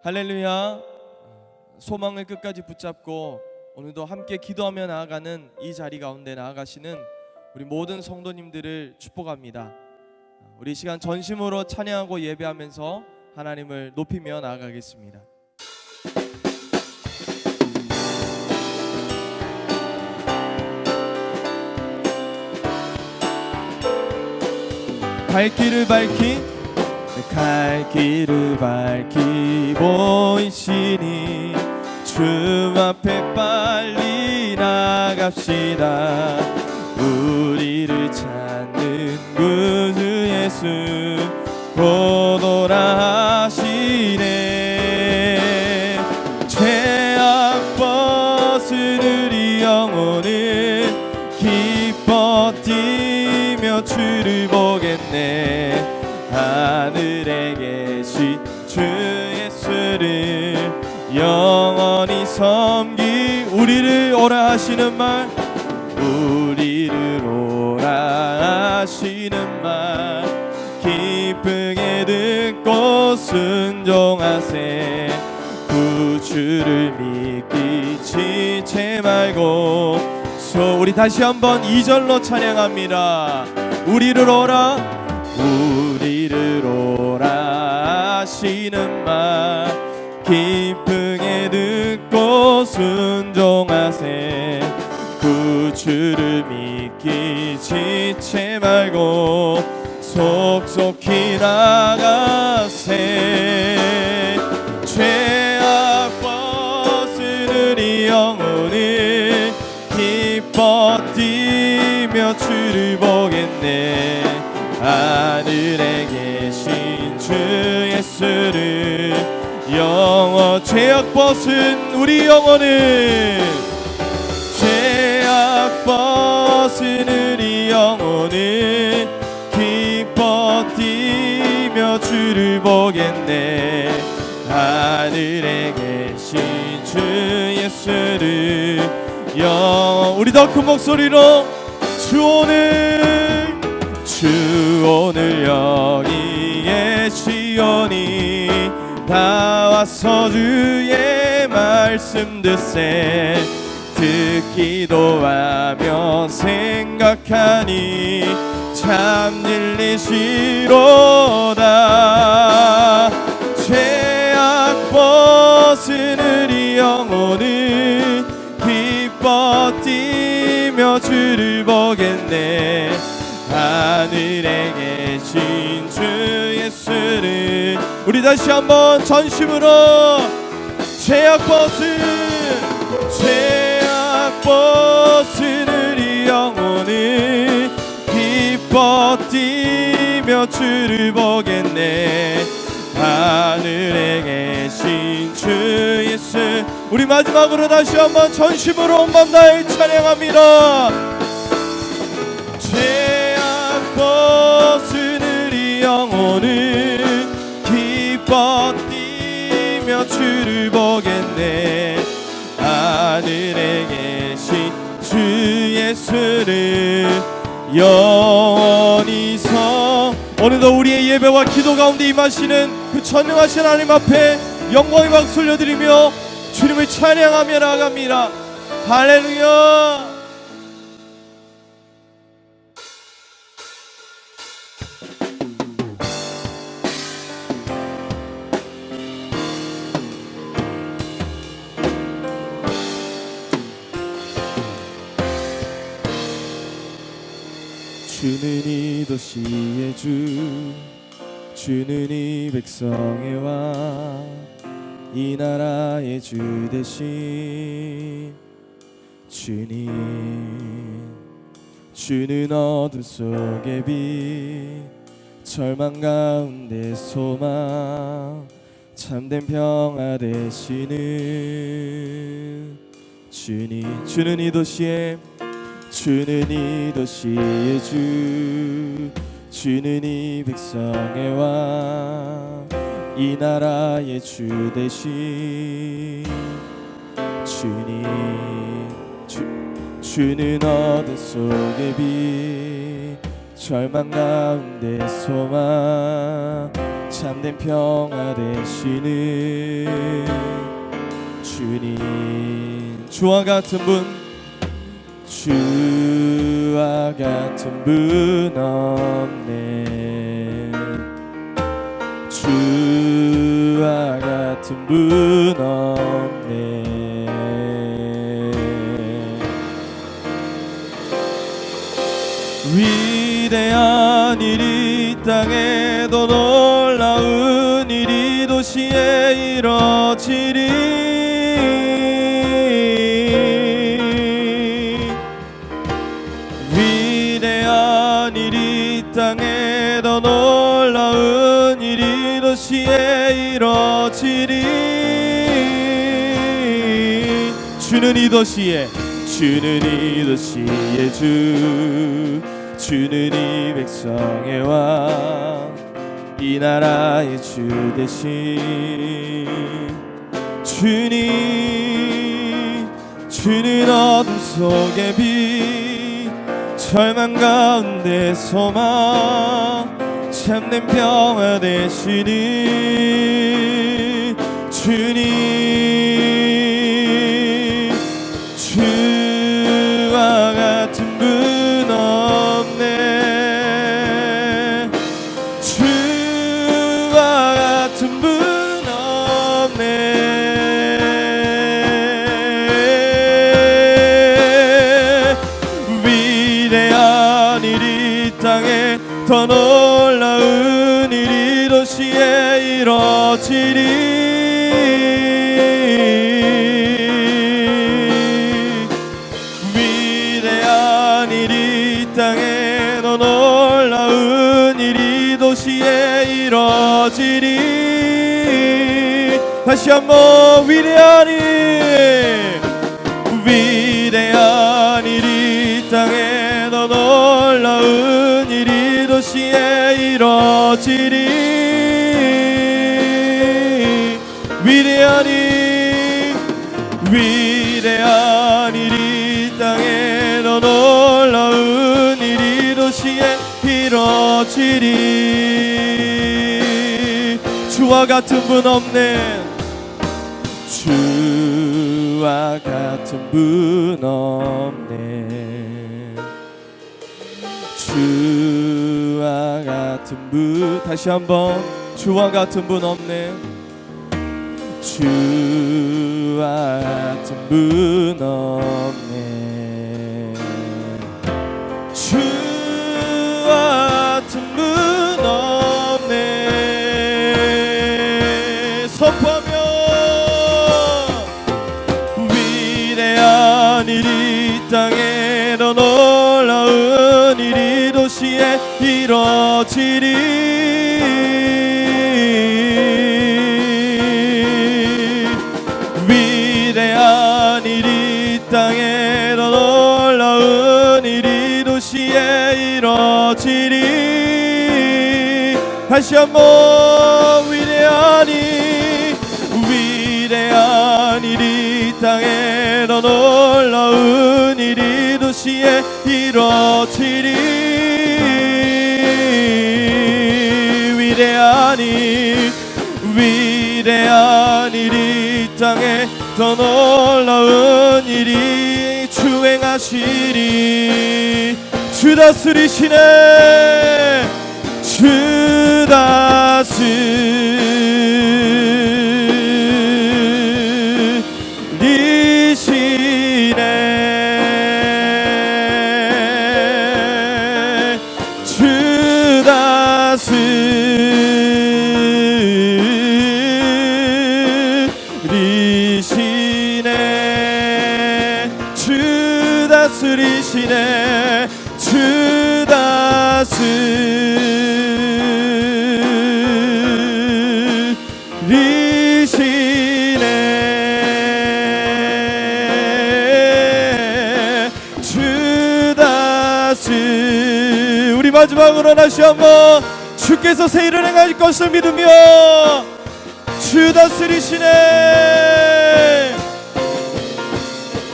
할렐루야. 소망을 끝까지 붙잡고 오늘도 함께 기도하며 나아가는 이 자리 가운데 나아가시는 우리 모든 성도님들을 축복합니다. 우리 시간 전심으로 찬양하고 예배하면서 하나님을 높이며 나아가겠습니다. 갈 길을 밝히 보이시니 주 앞에 빨리 나갑시다. 우리를 찾는 구주 예수 곧 오라 하시네. 죄악 벗은 우리 영혼은 기뻐 뛰며 주를 보겠네. 하늘에 계신 주 예수를 영원히 섬기 우리를 오라 하시는 말, 우리를 오라 하시는 말 기쁘게 듣고 순종하세. 구주를 믿기 지체 말고 우리 다시 한번 2절로 찬양합니다. 우리를 오라 하시는 말 기쁘게 듣고 순종하세. 구주를 믿기 지체 말고 속속히 나가세. 죄악 벗은 우리 영혼을 기뻐 뛰며 주를 보겠네. 하늘에 계신 주 예수를 죄악 벗은 우리 영혼을 죄악 벗은 우리 영혼을 기뻐 뛰며 주를 보겠네. 하늘에 계신 주 예수를 우리 더 큰 목소리로 주 오늘 여기 계시오니 다 와서 주의 말씀 듣세. 듣기도 하며 생각하니 참 진리시로다. 죄악 벗은 우리 영혼은 기뻐 뛰며 주를 보겠네. 하늘에 계신 주 예수를 우리 다시 한번 전심으로 죄악 벗은 우리 영혼을 기뻐 뛰며 주를 보겠네. 하늘에 계신 주 예수 우리 마지막으로 다시 한번 전심으로 온 밤 다해 찬양합니다. 죄악 벗은 우리 영혼을 기뻐 뛰며 주를 보겠네. 하늘에 계신 주 예수를 영원히 오늘도 우리의 예배와 기도 가운데 임하시는 그 전능하신 하나님 앞에 영광의 박수 올려드리며 주님을 찬양하며 나아갑니다. 할렐루야. 주는 이 도시의 주는 이 백성의 왕, 이 나라의 주 대신 주는 어둠 속의 빛, 절망 가운데 소망, 참된 평화 되시는 주는 이 도시의 주는 이 백성의 왕, 이 나라의 주 대신 주는 어둠 속의 빛, 절망 가운데 소망, 참된 평화 되시는 주님. 주와 같은 분, 주와 같은 분 없네. 주와 같은 분 없네. 위대한 일이 땅에도 놀라운 일이 도시에 이뤄지리. 위대한 일이 땅에도 놀라운 일이 도시에 이뤄지리. 주는 이 도시에, 주는 이 도시의 주, 주는 이 백성의 왕, 이 나라의 주 되신 주님. 주는 어둠 속의 빛, 절망 가운데 소망, 참된 평화 되시는 주님. 주와 같은 분 없네. 주와 같은 분 없네. 위대한 일이 땅에 더 놀라운 일이 도시에 이뤄지리. 위대한 일이 땅에 더 놀라운 일이 도시에 이뤄지리. 다시 한번 위대한 일, 위대한 일이 땅에 더 놀라운 일이 도시에 이뤄지리. 위대한 일, 위대한 일이 땅에 더 놀라운 일이 도시에 이뤄지리. 주와 같은 분 없네. 주와 같은 분 없네. 주와 같은 분, 다시 한번 주와 같은 분 없네. 주와 같은 분 없네. 주와 같은 분 없네. 선포하며 위대한 일이 땅에 더 놀라운 일이 도시에 이뤄지리. 위대한 일이 땅에 더 놀라운 일이 도시에 이뤄지리. 다시 한번 위대한 일, 위대한 일이 땅에 더 놀라운 일이 도시에 이뤄지리. 위대한 일, 위대한 일이 땅에 더 놀라운 일이 주행하시리. 주 다스리시네. 주 다스리시네. 주 다스리시네. 주 다스리시네. 주 다스리시네. 주 다스. 우리 마지막으로 다시 한번 주께서 새 일을 행할 것을 믿으며 주 다스리시네.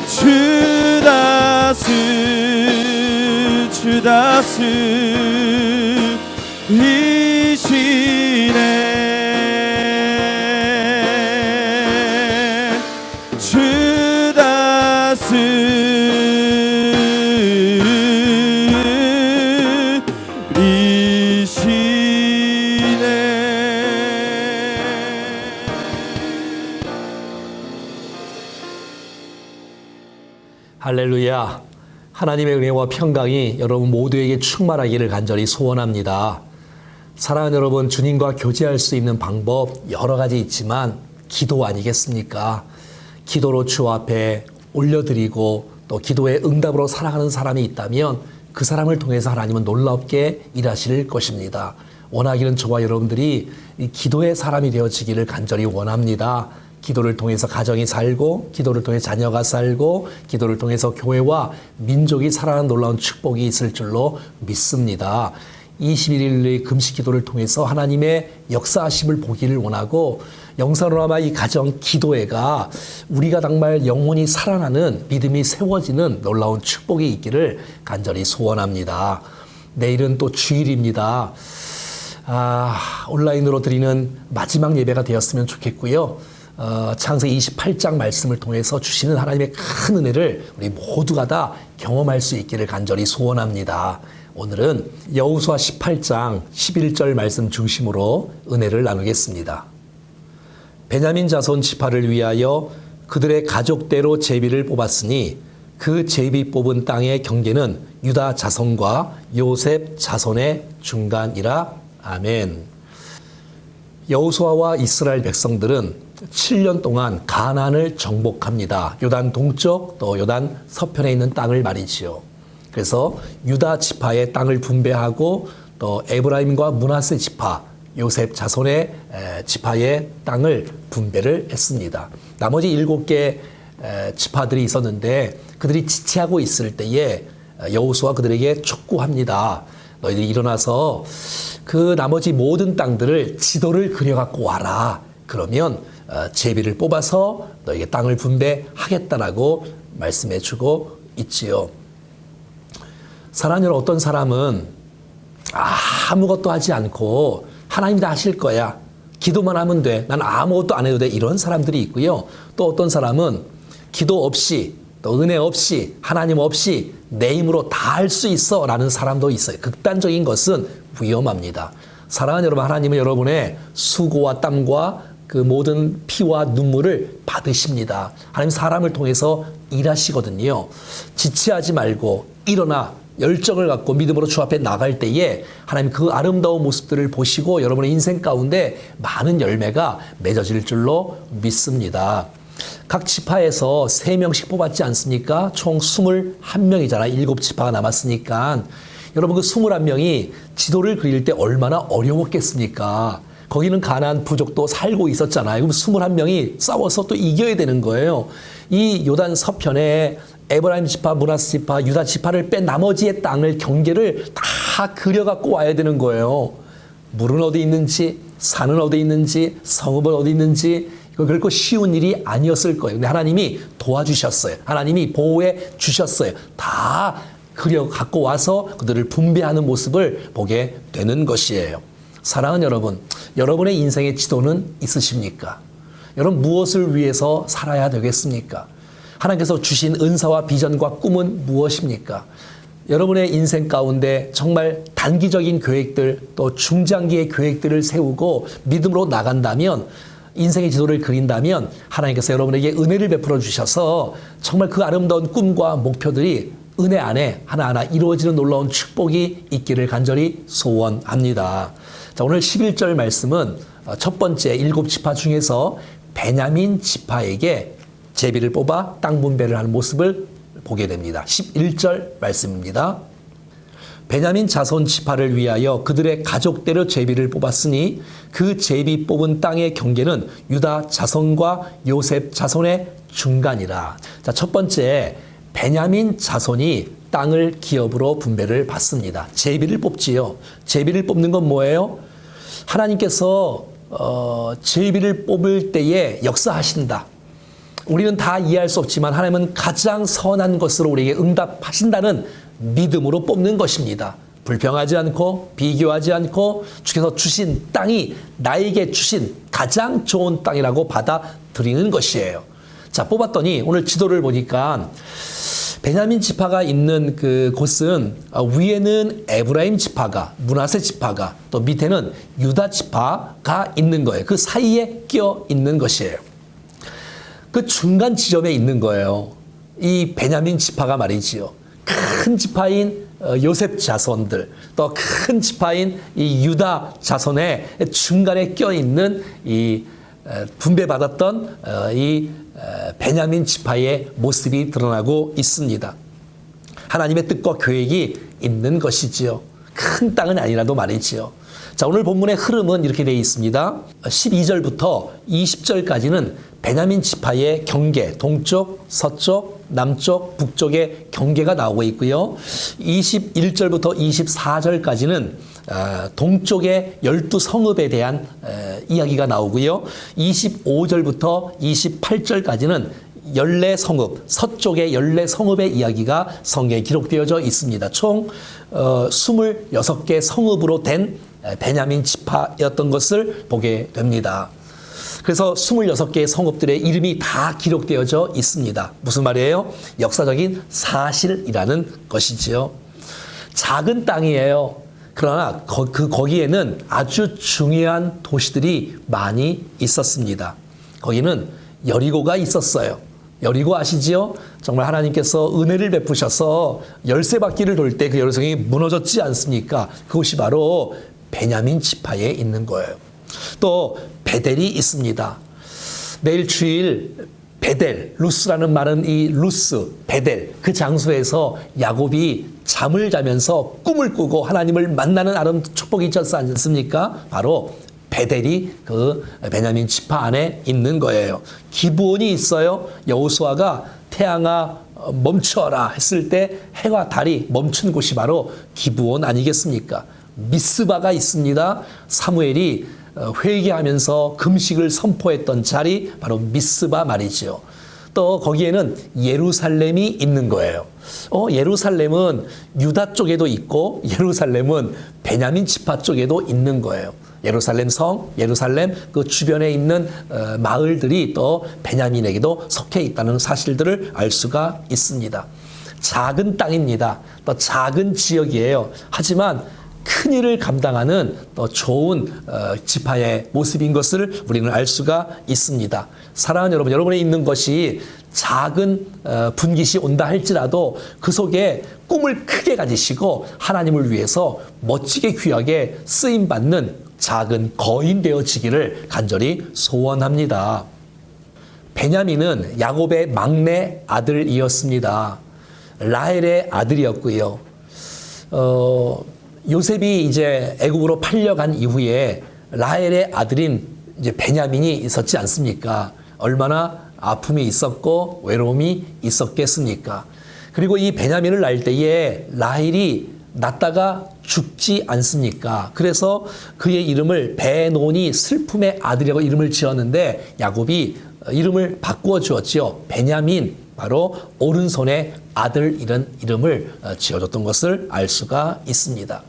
주 다스리시네. 할렐루야. 하나님의 은혜와 평강이 여러분 모두에게 충만하기를 간절히 소원합니다. 사랑하는 여러분, 주님과 교제할 수 있는 방법 여러 가지 있지만 기도 아니겠습니까? 기도로 주 앞에 올려드리고 또 기도의 응답으로 살아가는 사람이 있다면 그 사람을 통해서 하나님은 놀랍게 일하실 것입니다. 원하기는 저와 여러분들이 이 기도의 사람이 되어지기를 간절히 원합니다. 기도를 통해서 가정이 살고, 기도를 통해 자녀가 살고, 기도를 통해서 교회와 민족이 살아가는 놀라운 축복이 있을 줄로 믿습니다. 21일의 금식 기도를 통해서 하나님의 역사하심을 보기를 원하고, 영상으로 아마 이 가정 기도회가 우리가 정말 영혼이 살아나는 믿음이 세워지는 놀라운 축복이 있기를 간절히 소원합니다. 내일은 또 주일입니다. 온라인으로 드리는 마지막 예배가 되었으면 좋겠고요. 창세기 28장 말씀을 통해서 주시는 하나님의 큰 은혜를 우리 모두가 다 경험할 수 있기를 간절히 소원합니다. 오늘은 여호수아 18장 11절 말씀 중심으로 은혜를 나누겠습니다. 베냐민 자손 지파를 위하여 그들의 가족대로 제비를 뽑았으니 그 제비 뽑은 땅의 경계는 유다 자손과 요셉 자손의 중간이라. 아멘. 여호수아와 이스라엘 백성들은 7년 동안 가나안을 정복합니다. 요단 동쪽 또 요단 서편에 있는 땅을 말이지요. 그래서 유다 지파의 땅을 분배하고 또 에브라임과 므낫세 지파, 요셉 자손의 지파의 땅을 분배를 했습니다. 나머지 7개 지파들이 있었는데 그들이 지체하고 있을 때에 여호수아가 그들에게 촉구합니다. 너희들이 일어나서 그 나머지 모든 땅들을 지도를 그려갖고 와라. 그러면 제비를 뽑아서 너에게 땅을 분배하겠다라고 말씀해주고 있지요. 사랑하는 어떤 사람은 아무것도 하지 않고 하나님이 다 하실 거야. 기도만 하면 돼. 난 아무것도 안 해도 돼. 이런 사람들이 있고요. 또 어떤 사람은 기도 없이 또 은혜 없이 하나님 없이 내 힘으로 다 할 수 있어 라는 사람도 있어요. 극단적인 것은 위험합니다. 사랑하는 여러분, 하나님은 여러분의 수고와 땀과 그 모든 피와 눈물을 받으십니다. 하나님 사람을 통해서 일하시거든요. 지체하지 말고 일어나 열정을 갖고 믿음으로 주 앞에 나갈 때에 하나님 그 아름다운 모습들을 보시고 여러분의 인생 가운데 많은 열매가 맺어질 줄로 믿습니다. 각 지파에서 3명씩 뽑았지 않습니까? 총 21명이잖아요. 7지파가 남았으니까. 여러분 그 21명이 지도를 그릴 때 얼마나 어려웠겠습니까? 거기는 가나안 부족도 살고 있었잖아요. 그럼 21명이 싸워서 또 이겨야 되는 거예요. 이 요단 서편에 에브라임 지파, 므낫세 지파, 유다 지파를 뺀 나머지의 땅을 경계를 다 그려갖고 와야 되는 거예요. 물은 어디 있는지, 산은 어디 있는지, 성읍은 어디 있는지 이거 결코 쉬운 일이 아니었을 거예요. 근데 하나님이 도와주셨어요. 하나님이 보호해 주셨어요. 다 그려 갖고 와서 그들을 분배하는 모습을 보게 되는 것이에요. 사랑하는 여러분, 여러분의 인생의 지도는 있으십니까? 여러분 무엇을 위해서 살아야 되겠습니까? 하나님께서 주신 은사와 비전과 꿈은 무엇입니까? 여러분의 인생 가운데 정말 단기적인 계획들 또 중장기의 계획들을 세우고 믿음으로 나간다면 인생의 지도를 그린다면 하나님께서 여러분에게 은혜를 베풀어 주셔서 정말 그 아름다운 꿈과 목표들이 은혜 안에 하나하나 이루어지는 놀라운 축복이 있기를 간절히 소원합니다. 자, 오늘 11절 말씀은 첫 번째 7지파 중에서 베냐민 지파에게 제비를 뽑아 땅 분배를 하는 모습을 보게 됩니다. 11절 말씀입니다. 베냐민 자손 지파를 위하여 그들의 가족대로 제비를 뽑았으니 그 제비 뽑은 땅의 경계는 유다 자손과 요셉 자손의 중간이라. 자, 첫 번째 베냐민 자손이 땅을 기업으로 분배를 받습니다. 제비를 뽑지요. 제비를 뽑는 건 뭐예요? 하나님께서 제비를 뽑을 때에 역사하신다. 우리는 다 이해할 수 없지만 하나님은 가장 선한 것으로 우리에게 응답하신다는 믿음으로 뽑는 것입니다. 불평하지 않고 비교하지 않고 주께서 주신 땅이 나에게 주신 가장 좋은 땅이라고 받아들이는 것이에요. 자, 뽑았더니 오늘 지도를 보니까 베냐민 지파가 있는 그 곳은 위에는 에브라임 지파가, 므낫세 지파가, 또 밑에는 유다 지파가 있는 거예요. 그 사이에 끼어 있는 것이에요. 그 중간 지점에 있는 거예요. 이 베냐민 지파가 말이지요. 큰 지파인 요셉 자손들, 또 큰 지파인 이 유다 자손의 중간에 껴있는 이 분배받았던 이 베냐민 지파의 모습이 드러나고 있습니다. 하나님의 뜻과 계획이 있는 것이지요. 큰 땅은 아니라도 말이지요. 자, 오늘 본문의 흐름은 이렇게 되어 있습니다. 12절부터 20절까지는 베냐민 지파의 경계, 동쪽, 서쪽, 남쪽, 북쪽의 경계가 나오고 있고요. 21절부터 24절까지는 동쪽의 12성읍에 대한 이야기가 나오고요. 25절부터 28절까지는 14성읍, 서쪽의 14성읍의 이야기가 성경에 기록되어져 있습니다. 총 26개 성읍으로 된 베냐민 지파였던 것을 보게 됩니다. 그래서 26개의 성읍들의 이름이 다 기록되어져 있습니다. 무슨 말이에요? 역사적인 사실이라는 것이지요. 작은 땅이에요. 그러나 거기에는 아주 중요한 도시들이 많이 있었습니다. 거기는 여리고가 있었어요. 여리고 아시지요? 정말 하나님께서 은혜를 베푸셔서 열세 바퀴를 돌 때 그 여리고성이 무너졌지 않습니까? 그것이 바로 베냐민 지파에 있는 거예요. 또 베델이 있습니다. 내일 주일 베델, 루스라는 말은 이 루스, 베델, 그 장소에서 야곱이 잠을 자면서 꿈을 꾸고 하나님을 만나는 아름다운 축복이 있지 않습니까? 바로 베델이 그 베냐민 지파 안에 있는 거예요. 기브온이 있어요. 여호수아가 태양아 멈춰라 했을 때 해와 달이 멈춘 곳이 바로 기브온 아니겠습니까? 미스바가 있습니다. 사무엘이 회개하면서 금식을 선포했던 자리 바로 미스바 말이죠. 또 거기에는 예루살렘이 있는 거예요. 예루살렘은 유다 쪽에도 있고 예루살렘은 베냐민 지파 쪽에도 있는 거예요. 예루살렘 성, 예루살렘 그 주변에 있는 마을들이 또 베냐민에게도 속해 있다는 사실들을 알 수가 있습니다. 작은 땅입니다. 또 작은 지역이에요. 하지만 큰 일을 감당하는 또 좋은 지파의 모습인 것을 우리는 알 수가 있습니다. 사랑하는 여러분, 여러분이 있는 것이 작은 분깃이 온다 할지라도 그 속에 꿈을 크게 가지시고 하나님을 위해서 멋지게 귀하게 쓰임받는 작은 거인 되어지기를 간절히 소원합니다. 베냐민은 야곱의 막내 아들이었습니다. 라헬의 아들이었고요. 요셉이 이제 애굽으로 팔려간 이후에 라헬의 아들인 이제 베냐민이 있었지 않습니까? 얼마나 아픔이 있었고 외로움이 있었겠습니까? 그리고 이 베냐민을 낳을 때에 라헬이 낳다가 죽지 않습니까? 그래서 그의 이름을 베노니 슬픔의 아들이라고 이름을 지었는데 야곱이 이름을 바꾸어 주었지요. 베냐민, 바로 오른손의 아들 이런 이름을 지어줬던 것을 알 수가 있습니다.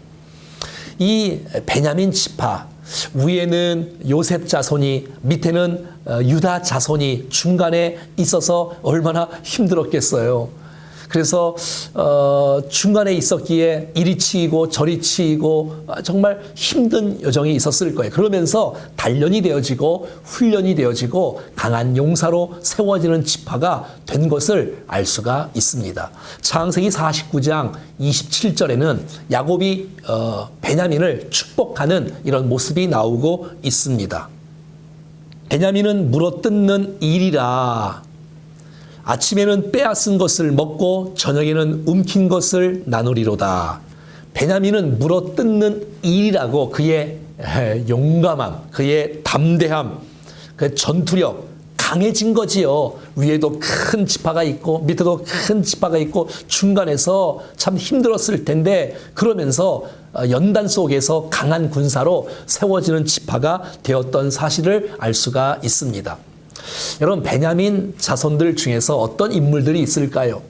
이 베냐민 지파 위에는 요셉 자손이 밑에는 유다 자손이 중간에 있어서 얼마나 힘들었겠어요. 그래서 중간에 있었기에 이리 치이고 저리 치이고 정말 힘든 여정이 있었을 거예요. 그러면서 단련이 되어지고 훈련이 되어지고 강한 용사로 세워지는 지파가 된 것을 알 수가 있습니다. 창세기 49장 27절에는 야곱이 베냐민을 축복하는 이런 모습이 나오고 있습니다. 베냐민은 물어뜯는 일이라 아침에는 빼앗은 것을 먹고 저녁에는 움킨 것을 나누리로다. 베냐민은 물어뜯는 일이라고 그의 용감함, 그의 담대함, 그의 전투력 강해진 거지요. 위에도 큰 지파가 있고 밑에도 큰 지파가 있고 중간에서 참 힘들었을 텐데 그러면서 연단 속에서 강한 군사로 세워지는 지파가 되었던 사실을 알 수가 있습니다. 여러분, 베냐민 자손들 중에서 어떤 인물들이 있을까요?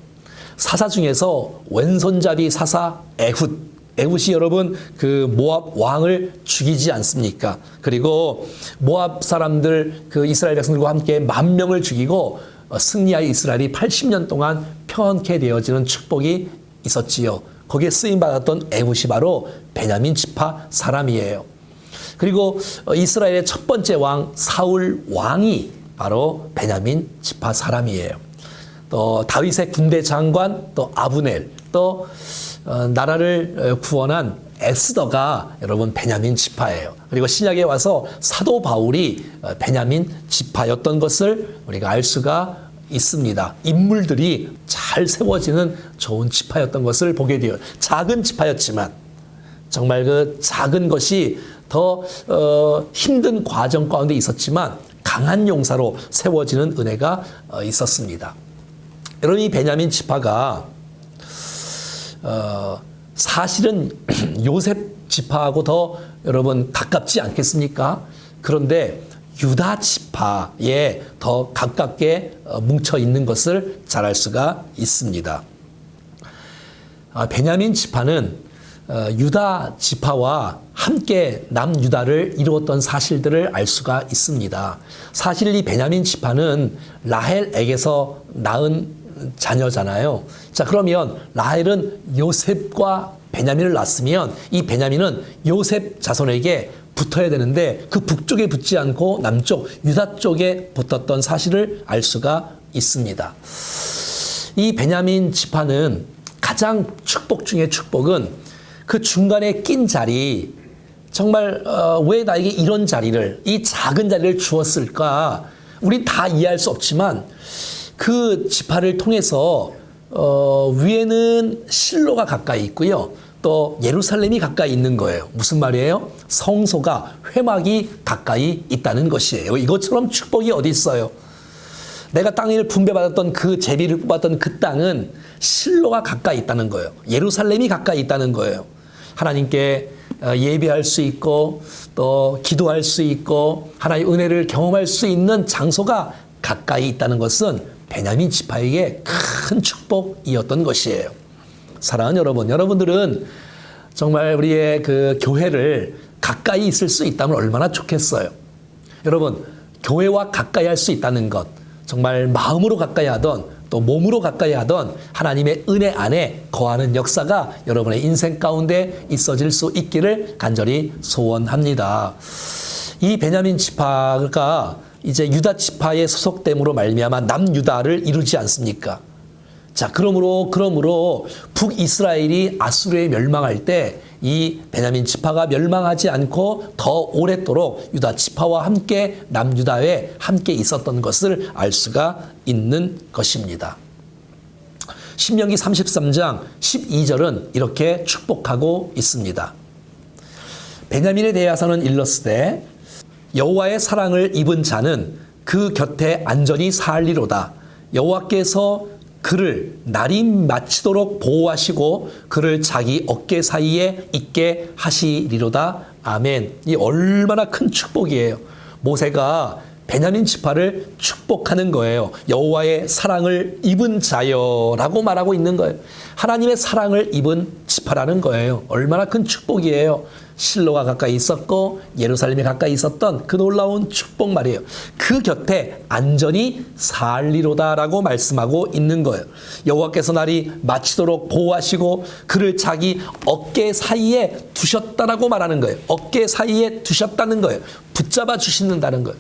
사사 중에서 왼손잡이 사사 에훗이 여러분 그 모압 왕을 죽이지 않습니까? 그리고 모압 사람들 그 이스라엘 백성들과 함께 10,000명을 죽이고 승리하여 이스라엘이 80년 동안 평안케 되어지는 축복이 있었지요. 거기에 쓰임받았던 에훗이 바로 베냐민 지파 사람이에요. 그리고 이스라엘의 첫 번째 왕 사울 왕이 바로 베냐민 지파 사람이에요. 또 다윗의 군대 장관, 또 아브넬, 또 나라를 구원한 에스더가 여러분 베냐민 지파예요. 그리고 신약에 와서 사도 바울이 베냐민 지파였던 것을 우리가 알 수가 있습니다. 인물들이 잘 세워지는 좋은 지파였던 것을 보게 돼요. 작은 지파였지만 정말 그 작은 것이 더 힘든 과정 가운데 있었지만 강한 용사로 세워지는 은혜가 있었습니다. 여러분, 이 베냐민 지파가 사실은 요셉 지파하고 더 여러분 가깝지 않겠습니까? 그런데 유다 지파에 더 가깝게 뭉쳐 있는 것을 잘 알 수가 있습니다. 베냐민 지파는 유다 지파와 함께 남유다를 이루었던 사실들을 알 수가 있습니다. 사실 이 베냐민 지파는 라헬에게서 낳은 자녀잖아요. 자, 그러면 라헬은 요셉과 베냐민을 낳았으면 이 베냐민은 요셉 자손에게 붙어야 되는데 그 북쪽에 붙지 않고 남쪽 유다 쪽에 붙었던 사실을 알 수가 있습니다. 이 베냐민 지파는 가장 축복 중에 축복은 그 중간에 낀 자리, 정말 왜 나에게 이런 자리를, 이 작은 자리를 주었을까? 우린 다 이해할 수 없지만 그 지파를 통해서 위에는 실로가 가까이 있고요. 또 예루살렘이 가까이 있는 거예요. 무슨 말이에요? 성소가, 회막이 가까이 있다는 것이에요. 이것처럼 축복이 어디 있어요? 내가 땅을 분배받았던 그 제비를 뽑았던 그 땅은 실로가 가까이 있다는 거예요. 예루살렘이 가까이 있다는 거예요. 하나님께 예배할 수 있고 또 기도할 수 있고 하나님의 은혜를 경험할 수 있는 장소가 가까이 있다는 것은 베냐민 지파에게 큰 축복이었던 것이에요. 사랑하는 여러분, 여러분들은 정말 우리의 그 교회를 가까이 있을 수 있다면 얼마나 좋겠어요. 여러분, 교회와 가까이 할 수 있다는 것, 정말 마음으로 가까이 하던 또 몸으로 가까이 하던 하나님의 은혜 안에 거하는 역사가 여러분의 인생 가운데 있어질 수 있기를 간절히 소원합니다. 이 베냐민 지파가 이제 유다 지파의 소속됨으로 말미암아 남유다를 이루지 않습니까? 자, 그러므로 북이스라엘이 아수르에 멸망할 때 이 베냐민 지파가 멸망하지 않고 더 오랫도록 유다 지파와 함께 남유다에 함께 있었던 것을 알 수가 있는 것입니다. 신명기 33장 12절은 이렇게 축복하고 있습니다. 베냐민에 대해서는 일렀으되 여호와의 사랑을 입은 자는 그 곁에 안전히 살리로다. 여호와께서 그를 날이 마치도록 보호하시고 그를 자기 어깨 사이에 있게 하시리로다. 아멘. 이 얼마나 큰 축복이에요. 모세가 베냐민 지파를 축복하는 거예요. 여호와의 사랑을 입은 자여라고 말하고 있는 거예요. 하나님의 사랑을 입은 지파라는 거예요. 얼마나 큰 축복이에요. 실로가 가까이 있었고 예루살렘이 가까이 있었던 그 놀라운 축복 말이에요. 그 곁에 안전히 살리로다라고 말씀하고 있는 거예요. 여호와께서 날이 마치도록 보호하시고 그를 자기 어깨 사이에 두셨다라고 말하는 거예요. 어깨 사이에 두셨다는 거예요. 붙잡아 주신다는 거예요.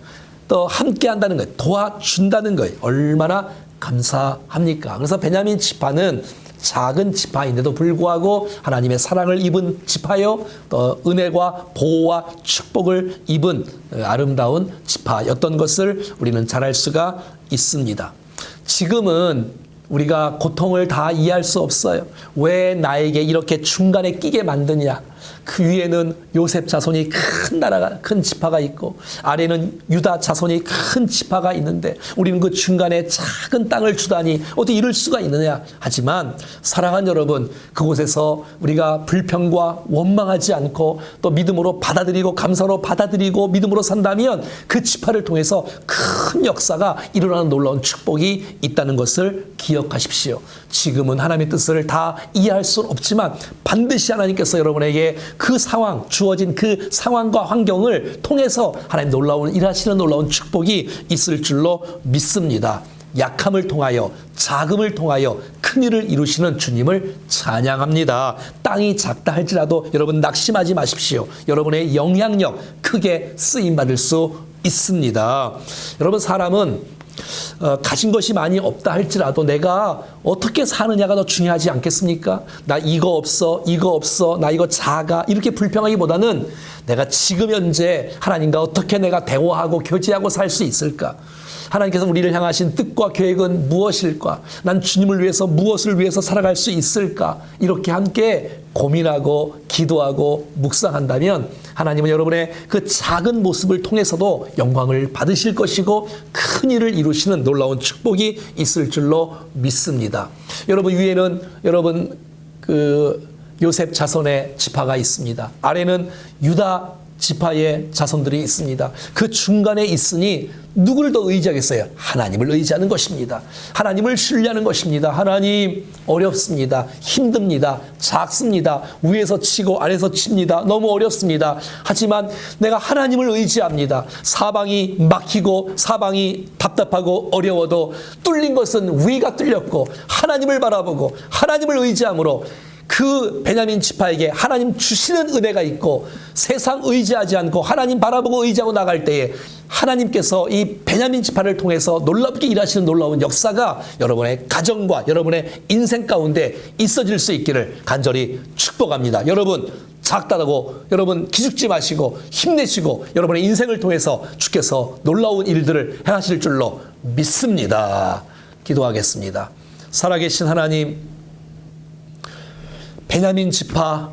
또 함께 한다는 거예요. 도와준다는 거예요. 얼마나 감사합니까? 그래서 베냐민 지파는 작은 지파인데도 불구하고 하나님의 사랑을 입은 지파요, 또 은혜와 보호와 축복을 입은 아름다운 지파였던 것을 우리는 잘 알 수가 있습니다. 지금은 우리가 고통을 다 이해할 수 없어요. 왜 나에게 이렇게 중간에 끼게 만드냐? 그 위에는 요셉 자손이 큰 나라가, 큰 지파가 있고 아래는 유다 자손이 큰 지파가 있는데 우리는 그 중간에 작은 땅을 주다니 어떻게 이럴 수가 있느냐? 하지만 사랑하는 여러분, 그곳에서 우리가 불평과 원망하지 않고 또 믿음으로 받아들이고 감사로 받아들이고 믿음으로 산다면 그 지파를 통해서 큰 역사가 일어나는 놀라운 축복이 있다는 것을 기억하십시오. 지금은 하나님의 뜻을 다 이해할 수는 없지만 반드시 하나님께서 여러분에게 그 상황, 주어진 그 상황과 환경을 통해서 하나님 일하시는 놀라운 축복이 있을 줄로 믿습니다. 약함을 통하여, 자금을 통하여 큰일을 이루시는 주님을 찬양합니다. 땅이 작다 할지라도 여러분 낙심하지 마십시오. 여러분의 영향력 크게 쓰임받을 수 있습니다. 여러분, 사람은 가진 것이 많이 없다 할지라도 내가 어떻게 사느냐가 더 중요하지 않겠습니까? 나 이거 없어, 나 이거 작아, 이렇게 불평하기보다는 내가 지금 현재 하나님과 어떻게 내가 대화하고 교제하고 살 수 있을까? 하나님께서 우리를 향하신 뜻과 계획은 무엇일까? 난 주님을 위해서 무엇을 위해서 살아갈 수 있을까? 이렇게 함께 고민하고 기도하고 묵상한다면 하나님은 여러분의 그 작은 모습을 통해서도 영광을 받으실 것이고 큰 일을 이루시는 놀라운 축복이 있을 줄로 믿습니다. 여러분 위에는 여러분 그 요셉 자손의 지파가 있습니다. 아래는 유다 지파의 자손들이 있습니다. 그 중간에 있으니 누구를 더 의지하겠어요? 하나님을 의지하는 것입니다. 하나님을 신뢰하는 것입니다. 하나님 어렵습니다. 힘듭니다. 작습니다. 위에서 치고 아래에서 칩니다. 너무 어렵습니다. 하지만 내가 하나님을 의지합니다. 사방이 막히고 사방이 답답하고 어려워도 뚫린 것은 위가 뚫렸고 하나님을 바라보고 하나님을 의지함으로 그 베냐민 지파에게 하나님 주시는 은혜가 있고 세상 의지하지 않고 하나님 바라보고 의지하고 나갈 때에 하나님께서 이 베냐민 지파를 통해서 놀랍게 일하시는 놀라운 역사가 여러분의 가정과 여러분의 인생 가운데 있어질 수 있기를 간절히 축복합니다. 여러분 작다고 여러분 기죽지 마시고 힘내시고 여러분의 인생을 통해서 주께서 놀라운 일들을 행하실 줄로 믿습니다. 기도하겠습니다. 살아계신 하나님, 베냐민 지파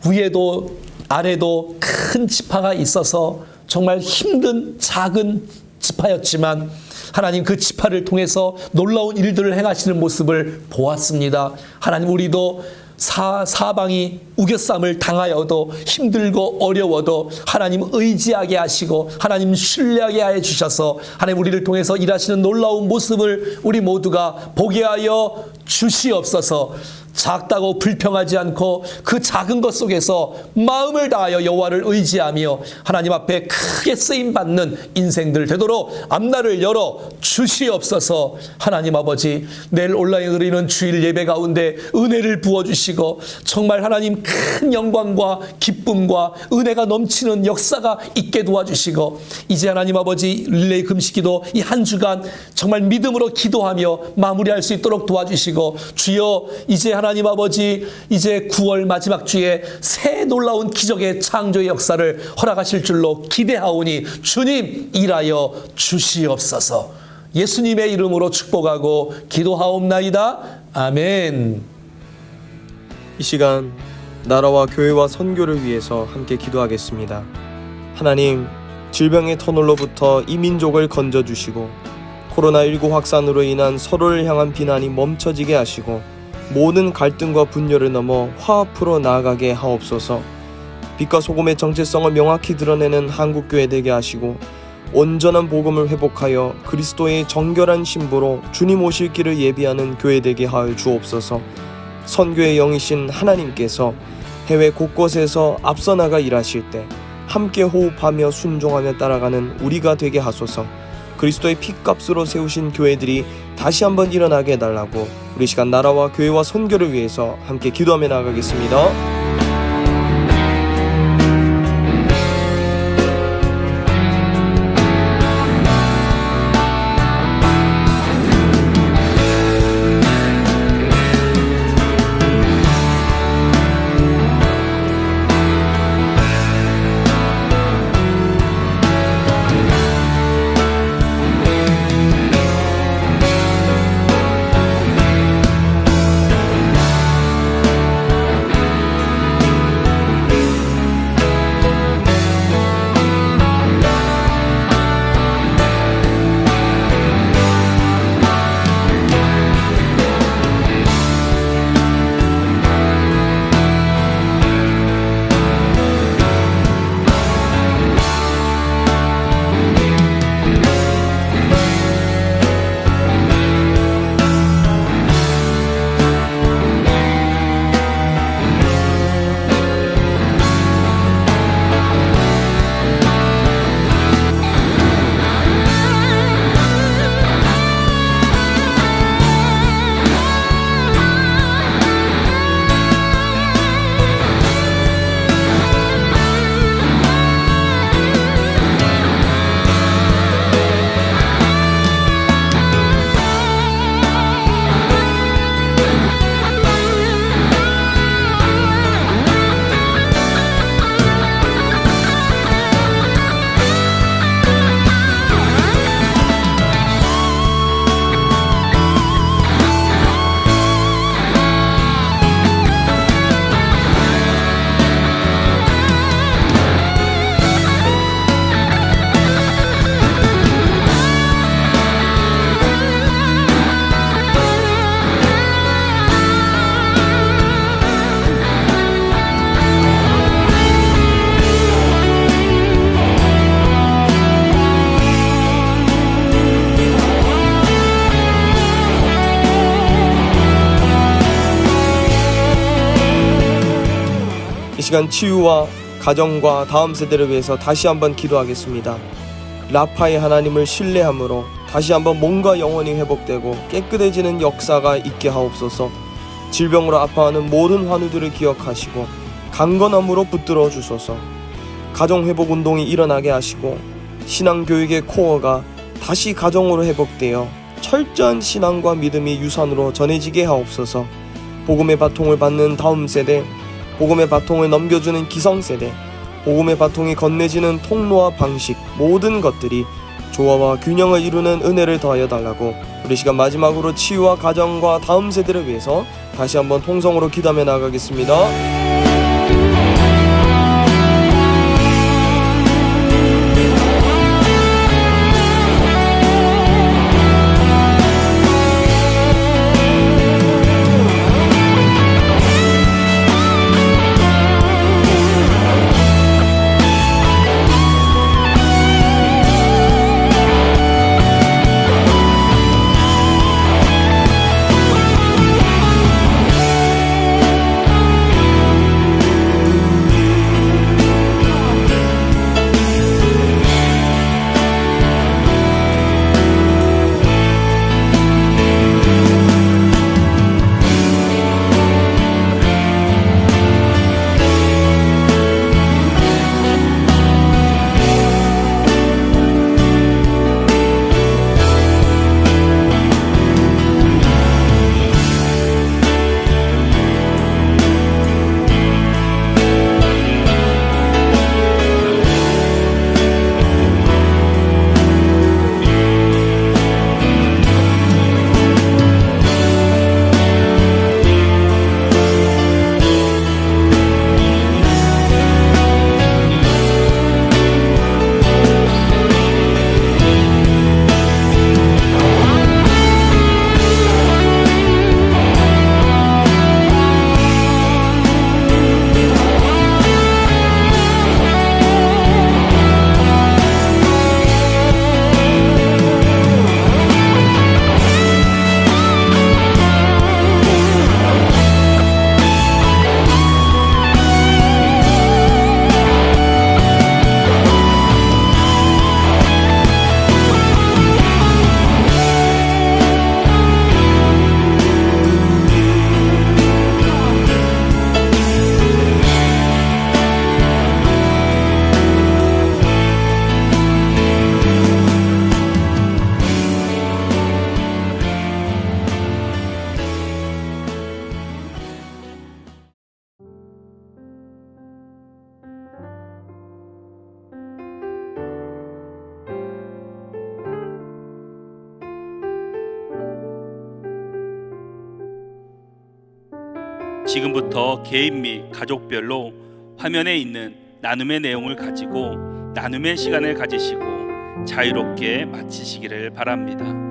위에도 아래도 큰 지파가 있어서 정말 힘든 작은 지파였지만 하나님 그 지파를 통해서 놀라운 일들을 행하시는 모습을 보았습니다. 하나님 우리도 사방이 우겨쌈을 당하여도 힘들고 어려워도 하나님 의지하게 하시고 하나님 신뢰하게 해 주셔서 하나님 우리를 통해서 일하시는 놀라운 모습을 우리 모두가 보게 하여 주시옵소서. 작다고 불평하지 않고 그 작은 것 속에서 마음을 다하여 여호와를 의지하며 하나님 앞에 크게 쓰임받는 인생들 되도록 앞날을 열어 주시옵소서. 하나님 아버지, 내일 온라인 드리는 주일 예배 가운데 은혜를 부어주시고 정말 하나님 큰 영광과 기쁨과 은혜가 넘치는 역사가 있게 도와주시고 이제 하나님 아버지 릴레이 금식기도 이 한 주간 정말 믿음으로 기도하며 마무리할 수 있도록 도와주시고 주여 이제 하나님 아버지 이제 9월 마지막 주에 새 놀라운 기적의 창조의 역사를 허락하실 줄로 기대하오니 주님 일하여 주시옵소서. 예수님의 이름으로 축복하고 기도하옵나이다. 아멘. 이 시간 나라와 교회와 선교를 위해서 함께 기도하겠습니다. 하나님, 질병의 터널로부터 이 민족을 건져주시고 코로나19 확산으로 인한 서로를 향한 비난이 멈춰지게 하시고 모든 갈등과 분열을 넘어 화합으로 나아가게 하옵소서. 빛과 소금의 정체성을 명확히 드러내는 한국교회 되게 하시고 온전한 복음을 회복하여 그리스도의 정결한 신부로 주님 오실 길을 예비하는 교회 되게 하여 주옵소서. 선교의 영이신 하나님께서 해외 곳곳에서 앞서 나가 일하실 때 함께 호흡하며 순종하며 따라가는 우리가 되게 하소서. 그리스도의 핏값으로 세우신 교회들이 다시 한번 일어나게 해달라고 우리 시간 나라와 교회와 선교를 위해서 함께 기도하며 나아가겠습니다. 시간 치유와 가정과 다음 세대를 위해서 다시 한번 기도하겠습니다. 라파의 하나님을 신뢰함으로 다시 한번 몸과 영혼이 회복되고 깨끗해지는 역사가 있게 하옵소서. 질병으로 아파하는 모든 환우들을 기억하시고 강건함으로 붙들어 주소서. 가정회복운동이 일어나게 하시고 신앙교육의 코어가 다시 가정으로 회복되어 철저한 신앙과 믿음이 유산으로 전해지게 하옵소서. 복음의 바통을 받는 다음 세대, 복음의 바통을 넘겨주는 기성세대, 복음의 바통이 건네지는 통로와 방식, 모든 것들이 조화와 균형을 이루는 은혜를 더하여 달라고 우리 시간 마지막으로 치유와 가정과 다음 세대를 위해서 다시 한번 통성으로 기도하며 나아가겠습니다. 지금부터 개인 및 가족별로 화면에 있는 나눔의 내용을 가지고 나눔의 시간을 가지시고 자유롭게 마치시기를 바랍니다.